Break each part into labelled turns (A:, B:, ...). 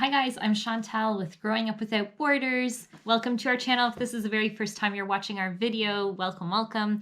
A: Hi guys, I'm Chantal with Growing Up Without Borders. Welcome to our channel. If this is the very first time you're watching our video, welcome.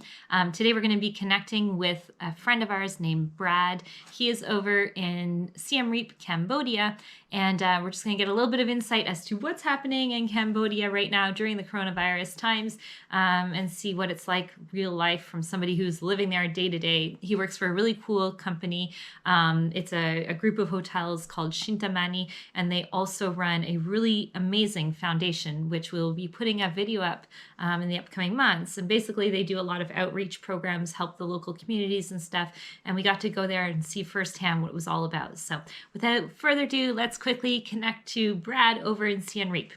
A: Today we're going to be connecting with a friend of ours named Brad. He is over in Siem Reap, Cambodia, and we're just going to get a little bit of insight as to what's happening in Cambodia right now during the coronavirus times, and see what it's like real life from somebody who's living there day to day. He works for a really cool company. It's a group of hotels called Shinta Mani, and they also run a really amazing foundation, which we'll be putting a video up in the upcoming months. And basically they do a lot of outreach programs, help the local communities and stuff. And we got to go there and see firsthand what it was all about. So without further ado, let's quickly connect to Brad over in Siem Reap.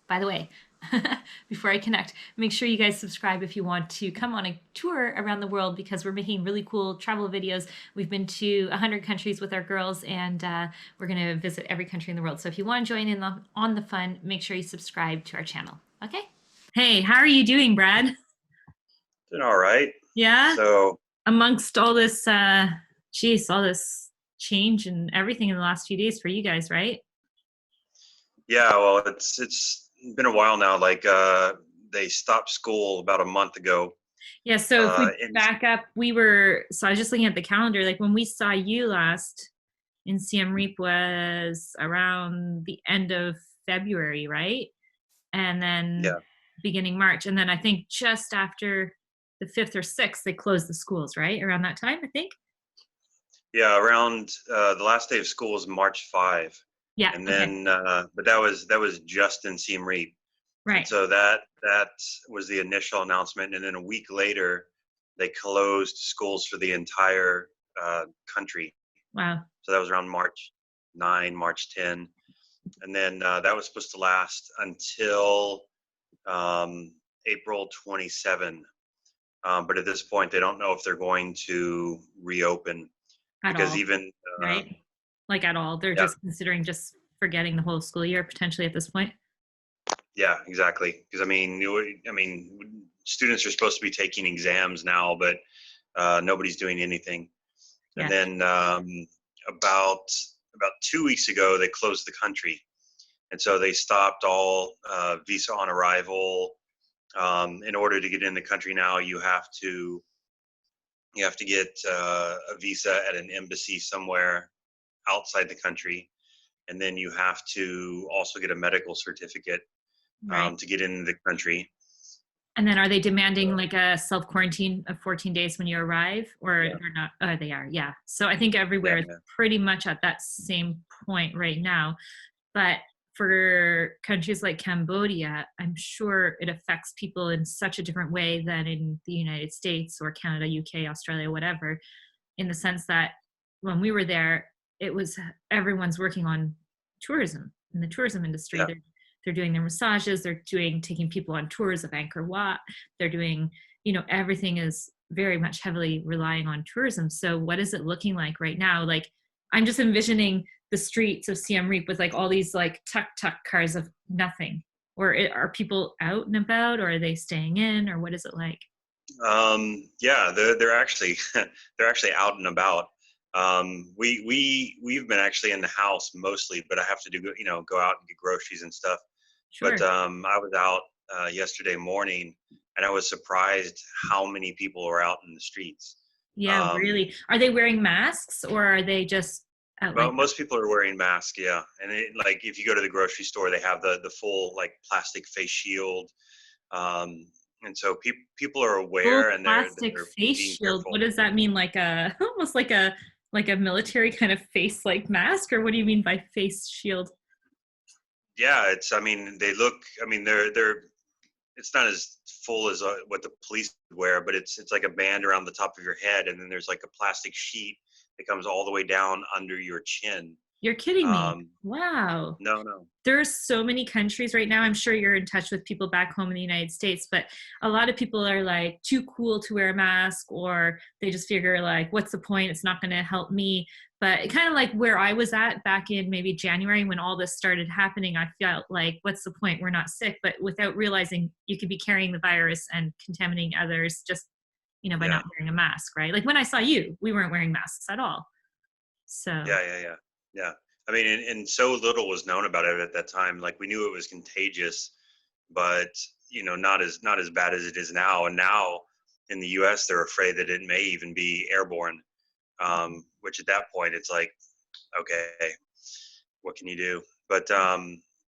A: By the way, before I connect, make sure you guys subscribe if you want to come on a tour around the world, because we're making really cool travel videos. We've been to 100 countries with our girls, and we're going to visit every country in the world. So if you want to join in on the fun, make sure you subscribe to our channel. Okay? Hey, how are you doing, Brad?
B: Doing all right.
A: Yeah?
B: So
A: Amongst all this, all this change and everything in the last few days for you guys, right?
B: yeah, well, it's been a while now. They stopped school about a month ago.
A: Yeah, so if we
B: And
A: back up, so I was just looking at the calendar, like when we saw you last in Siem Reap was around the end of February, right? And then
B: yeah,
A: beginning March. And then I think just after the 5th or 6th, they closed the schools, right? Around that time, I think.
B: yeah, around the last day of school was March 5,
A: Yeah,
B: and
A: okay.
B: then but that was just in Siem Reap, and
A: Right.
B: so that was the initial announcement, and then a week later they closed schools for the entire country.
A: Wow.
B: So that was around March 9, March 10, and then that was supposed to last until April 27. But at this point, they don't know if they're going to reopen,
A: At
B: because
A: all,
B: even
A: right? Like at all. They're
B: yeah,
A: just considering just forgetting the whole school year potentially at this point.
B: yeah, exactly. Because students are supposed to be taking exams now, but nobody's doing anything. And
A: Yeah.
B: then about 2 weeks ago, they closed the country, and so they stopped all visa on arrival. In order to get in the country now, you have to get a visa at an embassy somewhere outside the country, and then you have to also get a medical certificate
A: Right.
B: to get into the country.
A: And then are they demanding like a self quarantine of 14 days when you arrive, or
B: Yeah,
A: they're not? Oh, they are. Yeah. So I think
B: yeah,
A: everywhere is
B: yeah,
A: pretty much at that same point right now. But for countries like Cambodia, I'm sure it affects people in such a different way than in the United States or Canada, UK, Australia, whatever, in the sense that when we were there, it was everyone's working on tourism in the tourism industry.
B: yeah.
A: They're doing their massages, they're taking people on tours of Angkor Wat, they're doing, everything is very much heavily relying on tourism. So what is it looking like right now? Like I'm just envisioning the streets of Siem Reap with like all these like tuk-tuk cars of nothing. Or are people out and about, or are they staying in, or what is it like?
B: Yeah, they're actually they're actually out and about. We've been actually in the house mostly, but I have to go out and get groceries and stuff. But
A: Sure.
B: I was out yesterday morning, and I was surprised how many people were out in the streets.
A: Yeah,
B: Um,
A: really. Are they wearing masks, or are they just out
B: well,
A: like that?
B: most people are wearing masks, yeah. And like if you go to the grocery store, they have the full like plastic face shield, um, and so people are
A: Full
B: aware, and
A: plastic
B: they're
A: face
B: being
A: shield. What
B: careful.
A: does that mean? Like a almost like a military kind of face like mask, or what do you mean by face shield?
B: Yeah, they look. They're. It's not as full as what the police wear, but it's like a band around the top of your head, and then there's like a plastic sheet that comes all the way down under your chin.
A: You're kidding me.
B: Um,
A: Wow.
B: no, no,
A: There's so many countries right now. I'm sure you're in touch with people back home in the United States, but a lot of people are like too cool to wear a mask, or they just figure like, what's the point? It's not going to help me. But kind of like where I was at back in maybe January when all this started happening, I felt like, what's the point? We're not sick, but without realizing you could be carrying the virus and contaminating others just, by
B: yeah,
A: not wearing a mask, right? Like when I saw you, we weren't wearing masks at all. So
B: yeah, yeah, yeah, yeah. I mean, and so little was known about it at that time. Like we knew it was contagious, but not as bad as it is now. And now in the U.S., they're afraid that it may even be airborne. Which at that point, it's like, okay, what can you do? But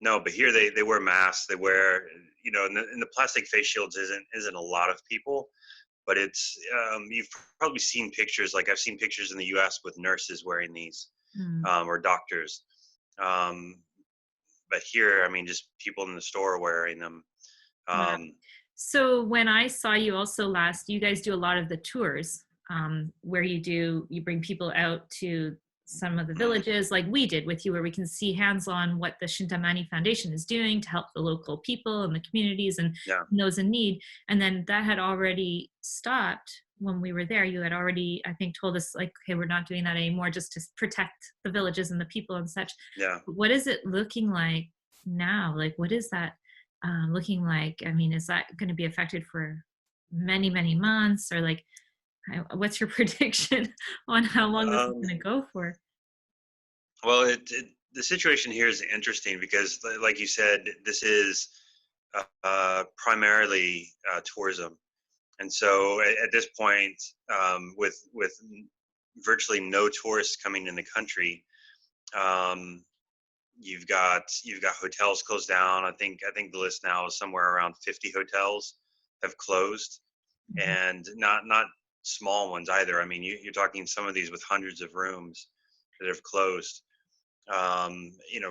B: no, but here they wear masks. They wear, and the plastic face shields isn't a lot of people, but it's you've probably seen pictures. Like I've seen pictures in the U.S. with nurses wearing these,
A: Mm.
B: or doctors. Um, but here, I mean, just people in the store wearing them.
A: Wow.
B: Um,
A: So when I saw you also last, you guys do a lot of the tours, where you bring people out to some of the
B: mm,
A: villages like we did with you, where we can see hands-on what the Shinta Mani Foundation is doing to help the local people and the communities and
B: yeah,
A: those in need. And then that had already stopped when we were there. You had already, I think, told us like, okay, we're not doing that anymore, just to protect the villages and the people and such.
B: yeah.
A: What is it looking like now? Like, what is that looking like? I mean, is that going to be affected for many, many months, or like, what's your prediction on how long this is
B: Um,
A: going to go for?
B: well, the situation here is interesting because, like you said, this is primarily tourism. And so at this point, with virtually no tourists coming in the country, um, you've got hotels closed down. I think the list now is somewhere around 50 hotels have closed,
A: Mhm.
B: and not small ones either. I mean, you're talking some of these with hundreds of rooms that have closed.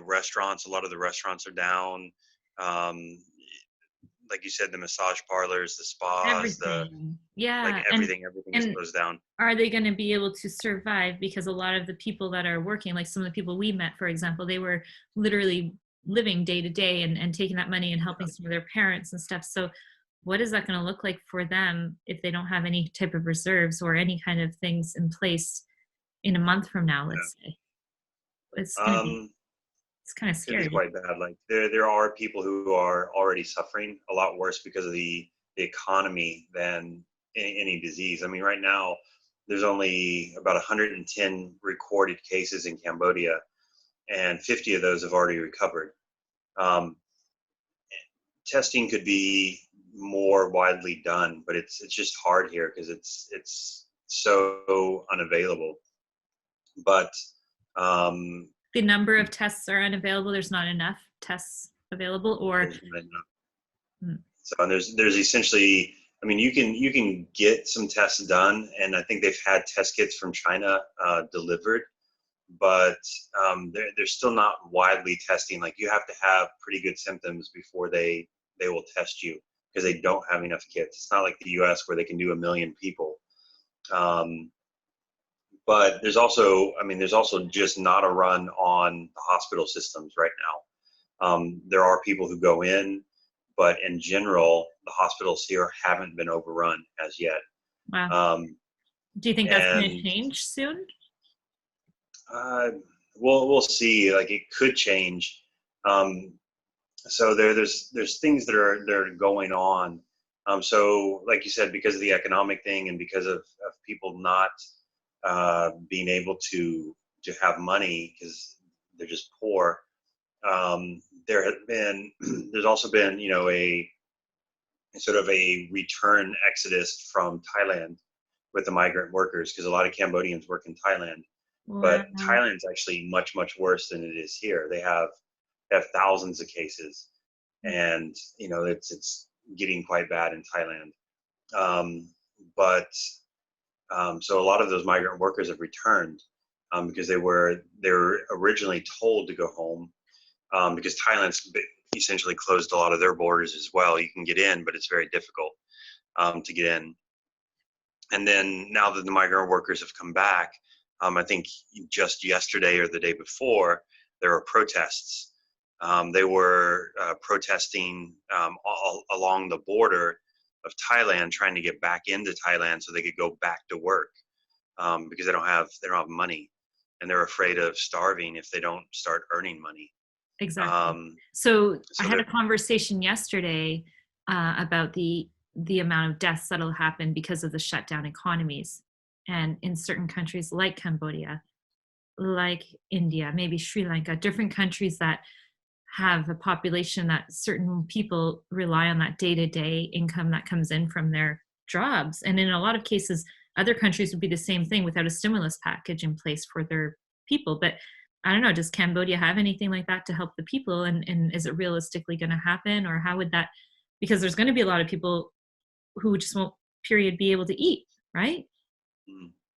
B: Restaurants. A lot of the restaurants are down. Um, like you said, the massage parlors, the spas, the
A: Everything,
B: like
A: yeah. and
B: everything is
A: and
B: closed down.
A: are they going to be able to survive? Because a lot of the people that are working, like some of the people we met, for example, they were literally living day to day and taking that money and helping some of their parents and stuff. So what is that going to look like for them if they don't have any type of reserves or any kind of things in place in a month from now, let's say? It's
B: Yeah.
A: going to be, it's kind of
B: Could be
A: scary.
B: quite bad. Like there are people who are already suffering a lot worse because of the economy than any disease. I mean, right now there's only about 110 recorded cases in Cambodia, and 50 of those have already recovered. Um, Testing could be more widely done, but it's just hard here because it's so unavailable. But um,
A: The number of tests are unavailable. There's not enough tests available, or
B: there's not enough.
A: mm,
B: So there's essentially, I mean, you can get some tests done, and I think they've had test kits from China delivered, but they're still not widely testing. Like you have to have pretty good symptoms before they will test you because they don't have enough kits. It's not like the U.S. where they can do 1 million people. Um, but there's also just not a run on the hospital systems right now. There are people who go in, but in general, the hospitals here haven't been overrun as yet.
A: wow.
B: Um,
A: Do you think that's going to
B: and
A: change soon?
B: uh, we'll see. Like it could change. Um, so there's things that are going on. So like you said, because of the economic thing and because of people not being able to have money because they're just poor. There's also been a sort of a return exodus from Thailand with the migrant workers because a lot of Cambodians work in Thailand, but
A: Wow.
B: Thailand's actually much much worse than it is here. They have thousands of cases, and it's getting quite bad in Thailand. But So a lot of those migrant workers have returned because they were originally told to go home because Thailand's essentially closed a lot of their borders as well. You can get in, but it's very difficult to get in. And then now that the migrant workers have come back, I think just yesterday or the day before, there were protests. They were protesting along the border of Thailand, trying to get back into Thailand so they could go back to work because they don't have money, and they're afraid of starving if they don't start earning money.
A: Exactly.
B: Um,
A: So I
B: so
A: had
B: they're
A: a conversation yesterday about the amount of deaths that'll happen because of the shutdown economies, and in certain countries like Cambodia. like India, maybe Sri Lanka, different countries that have a population that certain people rely on that day-to-day income that comes in from their jobs. And in a lot of cases, other countries would be the same thing without a stimulus package in place for their people. But I don't know, does Cambodia have anything like that to help the people? And is it realistically going to happen? Or how would that, because there's going to be a lot of people who just won't, period, be able to eat, right?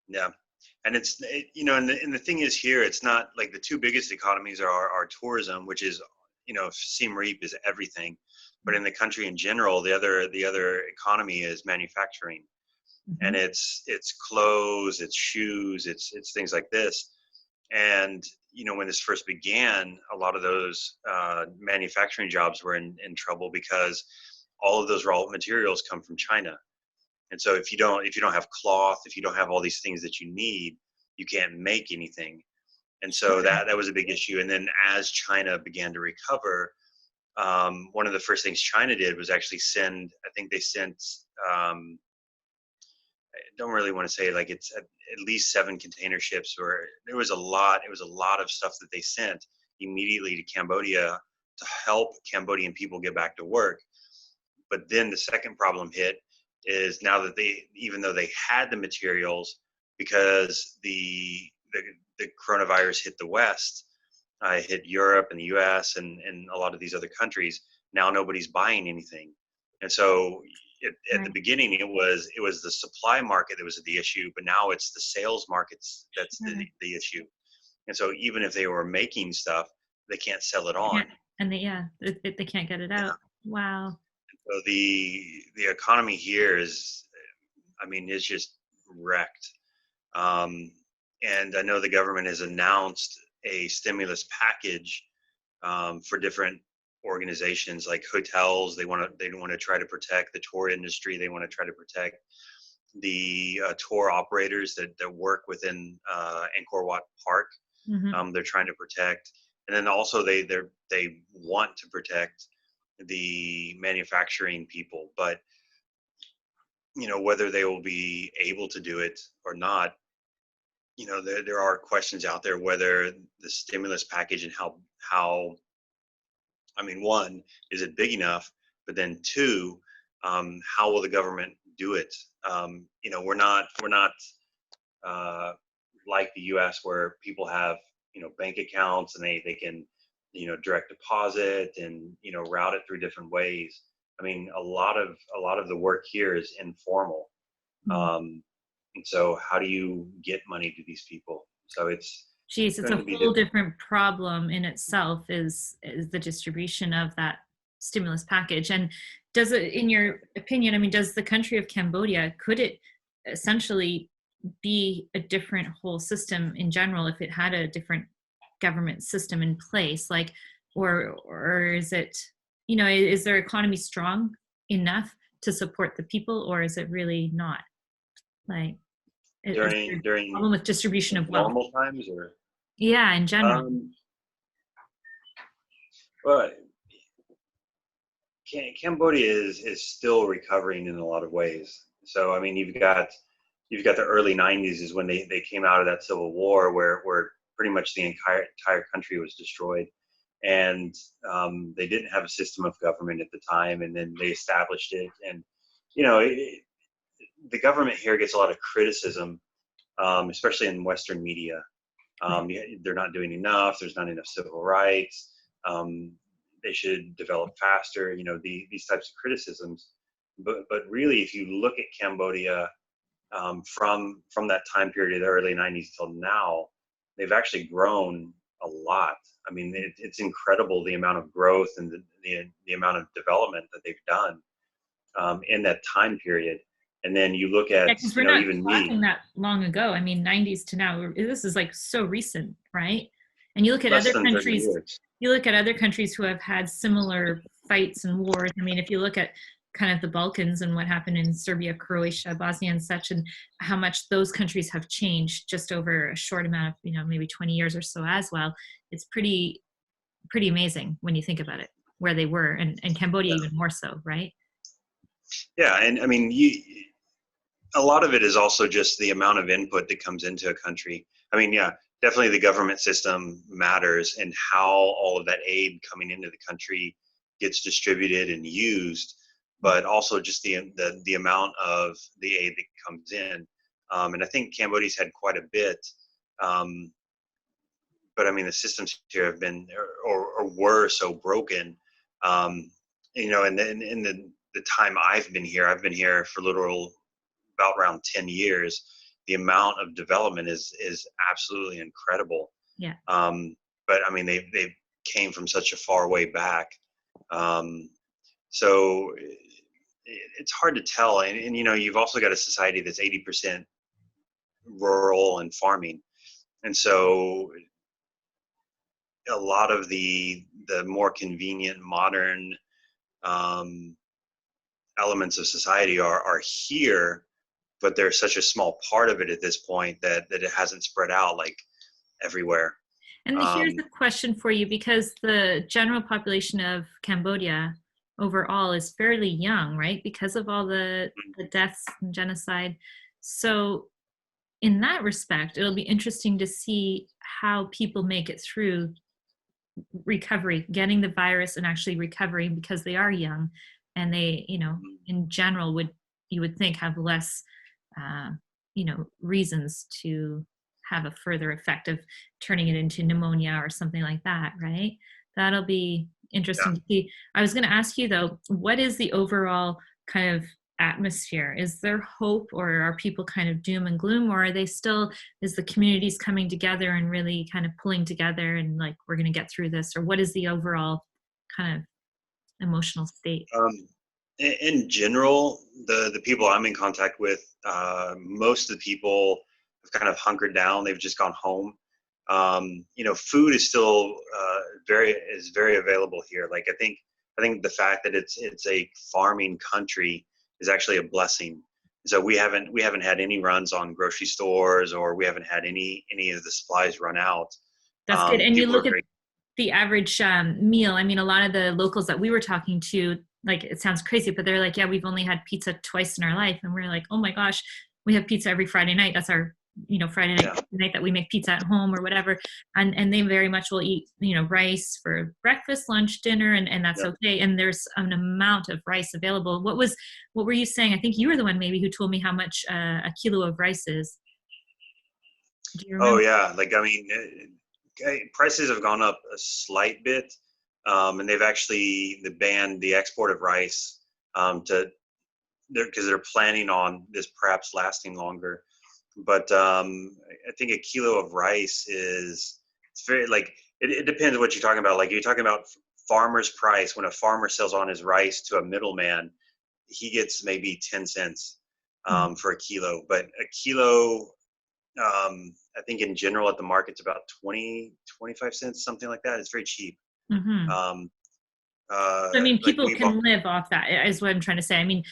B: Yeah. And and the thing is here, it's not like the two biggest economies are tourism, which is, Siem Reap is everything. But in the country in general, the other economy is manufacturing.
A: Mm-hmm.
B: And it's clothes, it's shoes, it's things like this. And when this first began, a lot of those manufacturing jobs were in trouble because all of those raw materials come from China. And so if you don't have cloth, if you don't have all these things that you need, you can't make anything. And so that was a big issue. And then as China began to recover, one of the first things China did was actually I think they sent, I don't really want to say like it's at least 7 container ships, or it was a lot of stuff that they sent immediately to Cambodia to help Cambodian people get back to work. But then the second problem hit is now that even though they had the materials, because the coronavirus hit the West, hit Europe and the US and a lot of these other countries, now nobody's buying anything. And so at the beginning, it was the supply market that was the issue, but now it's the sales markets that's the issue. And so even if they were making stuff, they can't sell it on.
A: And they can't get it out. Yeah. Wow.
B: So the economy here is, it's just wrecked. And I know the government has announced a stimulus package for different organizations like hotels. They want to try to protect the tour industry. They want to try to protect the tour operators that work within Angkor Wat Park. Mm-hmm. They're trying to protect, and then also they want to protect the manufacturing people, but whether they will be able to do it or not, there are questions out there whether the stimulus package and how one, is it big enough, but then 2, how will the government do it? We're not like the US where people have bank accounts and they can direct deposit and route it through different ways. A lot of the work here is informal. Mm-hmm. And so how do you get money to these people? So it's
A: a whole different problem in itself is the distribution of that stimulus package. And does it, in your opinion, does the country of Cambodia, could it essentially be a different whole system in general if it had a different government system in place, like, or is it, is their economy strong enough to support the people, or is it really not? Like,
B: during
A: problem with distribution of wealth,
B: normal times, or
A: in general.
B: But Cambodia is still recovering in a lot of ways. So you've got the early 90s is when they came out of that civil war where pretty much the entire country was destroyed, and they didn't have a system of government at the time, and then they established it. And the government here gets a lot of criticism, especially in Western media. They're not doing enough. There's not enough civil rights. They should develop faster. These types of criticisms. But really, if you look at Cambodia from that time period of the early 90s till now, they've actually grown a lot. It's incredible the amount of growth and the amount of development that they've done in that time period. And then you look at,
A: because we're not even talking that long ago. 90s to now, this is like so recent, right? And you look at other countries. You look at other countries who have had similar fights and wars. If you look at kind of the Balkans and what happened in Serbia, Croatia, Bosnia and such, and how much those countries have changed just over a short amount of, maybe 20 years or so as well. It's pretty amazing when you think about it, where they were, and Cambodia even more so, right?
B: Yeah, and a lot of it is also just the amount of input that comes into a country. definitely the government system matters, and how all of that aid coming into the country gets distributed and used, but also just the amount of the aid that comes in. And I think Cambodia's had quite a bit. Um, but I mean, the systems here have been or were so broken. And then in the time I've been here for literal about around 10 years. The amount of development is absolutely incredible.
A: Yeah.
B: But I mean, they came from such a far way back. So it's hard to tell. And you've also got a society that's 80% rural and farming. And so a lot of the more convenient modern elements of society are here, but they're such a small part of it at this point that it hasn't spread out like everywhere.
A: And here's a question for you, because the general population of Cambodia overall is fairly young, right? Because of all the deaths and genocide. So in that respect, it'll be interesting to see how people make it through recovery, getting the virus and actually recovering, because they are young and they, in general you would think have less, reasons to have a further effect of turning it into pneumonia or something like that, right? That'll be interesting to see. I was going to ask you though, what is the overall kind of atmosphere? Is there hope, or are people kind of doom and gloom, or are they still, is the communities coming together and really kind of pulling together and like, we're going to get through this? Or what is the overall kind of emotional state?
B: In general, the people I'm in contact with, most of the people have kind of hunkered down. They've just gone home. Food is still very available here. Like I think the fact that it's a farming country is actually a blessing. So we haven't had any runs on grocery stores, or we haven't had any of the supplies run out.
A: That's good. And you look at the average meal. I mean, a lot of the locals that we were talking to, like, it sounds crazy, but they're like, yeah, we've only had pizza twice in our life. And we're like, oh my gosh, we have pizza every Friday night. That's our, Friday night that we make pizza at home or whatever. And they very much will eat, rice for breakfast, lunch, dinner, and that's okay. And there's an amount of rice available. What were you saying? I think you were the one maybe who told me how much a kilo of rice is. Do you remember?
B: Oh yeah. Like, I mean, prices have gone up a slight bit. And they've actually banned the export of rice because they're planning on this perhaps lasting longer. But I think a kilo of rice it's very, like, it depends what you're talking about. Like, you're talking about farmer's price. When a farmer sells on his rice to a middleman, he gets maybe 10 cents for a kilo. But a kilo, I think in general at the market's about 25 cents, something like that. It's very cheap.
A: Mm-hmm. I mean, people can live off that, is what I'm trying to say. I mean,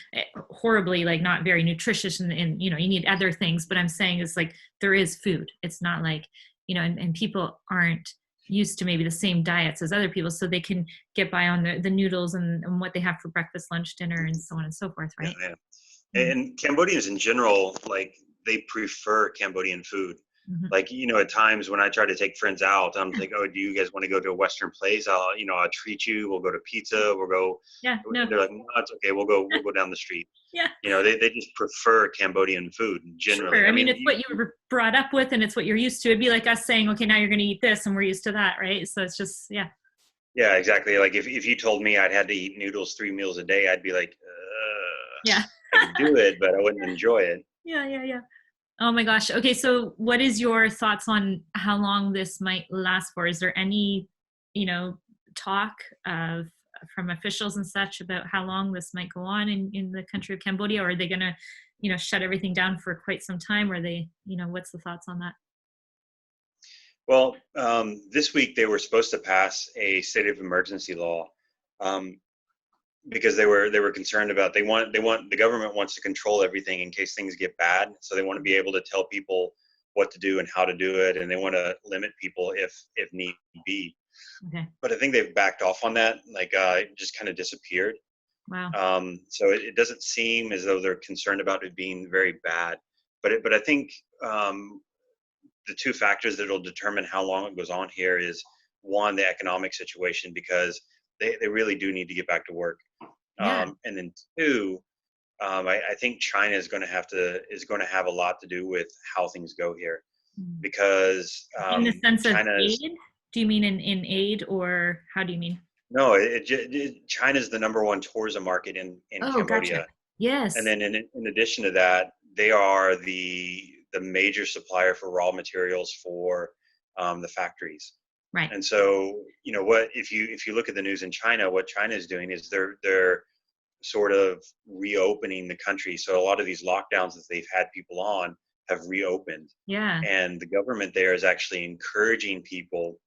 A: horribly, like, not very nutritious, and you need other things, but I'm saying is like, there is food. It's not like, and people aren't used to maybe the same diets as other people, so they can get by on the noodles and what they have for breakfast, lunch, dinner, and so on and so forth, right?
B: Yeah. And Cambodians in general, like, they prefer Cambodian food. Mm-hmm. Like, at times when I try to take friends out, I'm like, oh, do you guys want to go to a Western place? I'll treat you. We'll go to pizza. We'll go.
A: Yeah. No.
B: They're like, no, it's okay. We'll go down the street.
A: Yeah.
B: They just prefer Cambodian food generally.
A: Sure. I mean, it's what you were brought up with, and it's what you're used to. It'd be like us saying, okay, now you're going to eat this, and we're used to that, right? So it's just, yeah.
B: Yeah, exactly. Like, if you told me I'd had to eat noodles 3 meals a day, I'd be like,
A: yeah,
B: I could do it, but I wouldn't enjoy it.
A: Yeah. Oh my gosh. Okay, so what is your thoughts on how long this might last for? Is there any, talk from officials and such about how long this might go on in the country of Cambodia? Or are they going to, shut everything down for quite some time? Or are they, what's the thoughts on that?
B: Well, this week they were supposed to pass a state of emergency law. Because they were concerned about, the government wants to control everything in case things get bad. So they want to be able to tell people what to do and how to do it. And they want to limit people if need be.
A: Okay.
B: But I think they've backed off on that. Like, it just kind of disappeared.
A: Wow.
B: So it doesn't seem as though they're concerned about it being very bad. But I think the two factors that will determine how long it goes on here is one, the economic situation, because they really do need to get back to work.
A: Yeah.
B: And then two, I think China is going to have a lot to do with how things go here,
A: Mm.
B: because
A: In the sense of
B: China's
A: aid? Do you mean in aid, or how do you mean?
B: no, China's the number one tourism market in
A: Oh, gotcha.
B: Cambodia, and
A: Yes.
B: then in addition to that, they are the major supplier for raw materials for the factories.
A: Right.
B: And so, what if you look at the news in China, what China is doing is they're sort of reopening the country. So a lot of these lockdowns that they've had people on have reopened,
A: Yeah.
B: and the government there is actually encouraging people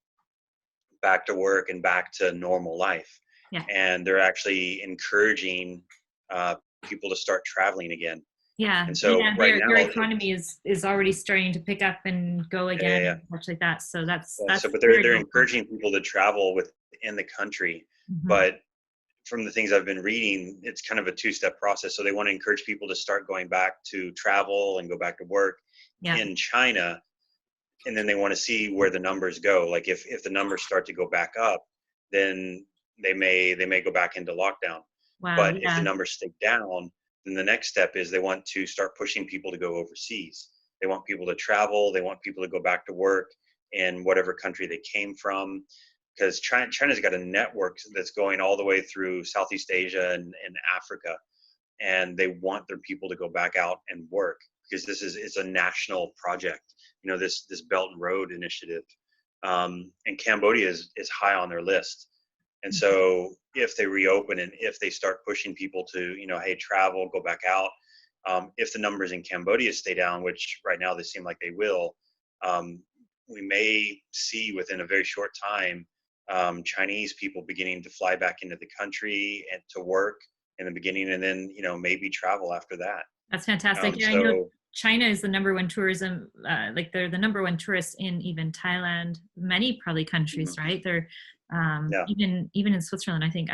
B: back to work and back to normal life.
A: Yeah.
B: And they're actually encouraging uh, people to start traveling again.
A: Yeah.
B: And so
A: Yeah.
B: right
A: Their
B: now,
A: economy is already starting to pick up and go
B: yeah, yeah,
A: again
B: yeah.
A: and such like that. So
B: Yeah,
A: that's
B: so, but
A: very
B: they're
A: helpful.
B: encouraging people to travel within the country.
A: Mhm.
B: But from the things I've been reading, it's kind of a two-step process. So they want to encourage people to start going back to travel and go back to work
A: Yeah.
B: in China, and then they want to see where the numbers go. Like if the numbers start to go back up, then they may go back into lockdown.
A: Wow.
B: But if the
A: Yeah.
B: numbers stay down, then the next step is they want to start pushing people to go overseas. They want people to travel. They want people to go back to work in whatever country they came from, because China's got a network that's going all the way through Southeast Asia and Africa, and they want their people to go back out and work, because it's a national project. This Belt and Road Initiative, and Cambodia is high on their list. And so if they reopen and if they start pushing people to, hey, travel, go back out, if the numbers in Cambodia stay down, which right now they seem like they will, um, we may see within a very short time Chinese people beginning to fly back into the country and to work in the beginning, and then maybe travel after that.
A: That's fantastic. Yeah, I know
B: So
A: China is the number one tourism, like they're the number one tourist in even Thailand, many probably countries, right? They're
B: yeah,
A: even in Switzerland, I think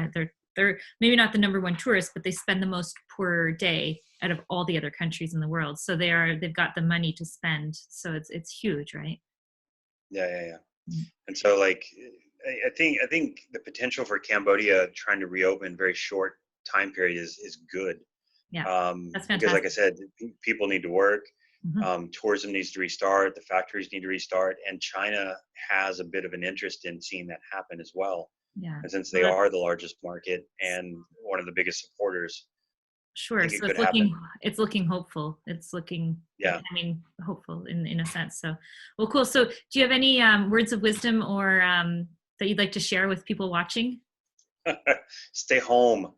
A: they're maybe not the number one tourist, but they spend the most per day out of all the other countries in the world. So they've got the money to spend. So it's huge, right?
B: yeah.
A: Mm.
B: And so, like, I think the potential for Cambodia trying to reopen very short time period is good,
A: Yeah, that's
B: because, like I
A: fantastic.
B: said, people need to work,
A: Mhm.
B: tourism needs to restart, the factories need to restart, and China has a bit of an interest in seeing that happen as well.
A: Yeah.
B: And since they
A: Well,
B: are the largest market and one of the biggest supporters, I
A: sure.
B: think it
A: So
B: could happen.
A: it's looking hopeful. It's looking,
B: Yeah.
A: I mean, hopeful in a sense. So, well, cool. So, do you have any words of wisdom or that you'd like to share with people watching?
B: Stay home.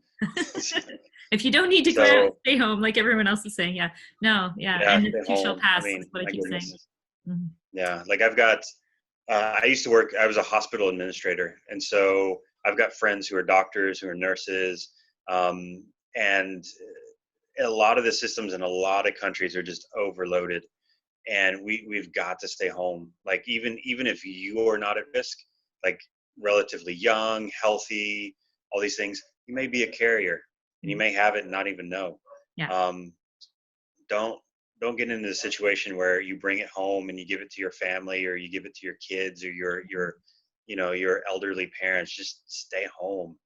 A: If you don't need to go out,
B: So
A: stay home, like everyone else is saying. Yeah. No. Yeah.
B: yeah,
A: And this
B: stay
A: too shall
B: home. I
A: pass. Is
B: mean,
A: what I
B: my
A: keep saying.
B: goodness.
A: Mhm.
B: Yeah, like I've got, I used to work, I was a hospital administrator. And so I've got friends who are doctors, who are nurses. And a lot of the systems in a lot of countries are just overloaded. And we've got to stay home. Like even if you're not at risk, like relatively young, healthy, all these things, you may be a carrier and you may have it and not even know.
A: Yeah.
B: Um, don't don't get into the situation where you bring it home and you give it to your family or you give it to your kids or your elderly parents. Just stay home.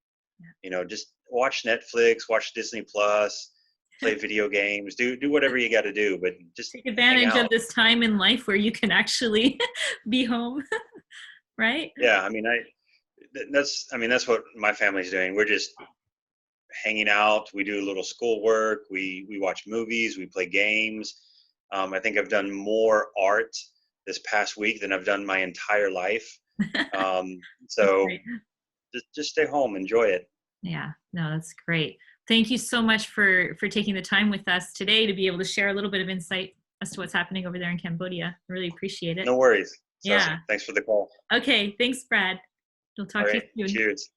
B: Just watch Netflix, watch Disney Plus, play video games, do whatever you got to do, but just
A: Take
B: hang
A: advantage of
B: out.
A: this time in life where you can actually be home, right?
B: Yeah, that's what my family's doing. We're just hanging out. We do a little schoolwork. We watch movies. We play games. I think I've done more art this past week than I've done my entire life.
A: That's
B: So
A: great.
B: just stay home, enjoy it.
A: Yeah, no, that's great. Thank you so much for taking the time with us today to be able to share a little bit of insight as to what's happening over there in Cambodia. Really appreciate it.
B: No worries. It's
A: Yeah.
B: awesome. Thanks for the call.
A: Okay. Thanks, Brad. We'll
B: All
A: talk to
B: right.
A: you soon.
B: Cheers.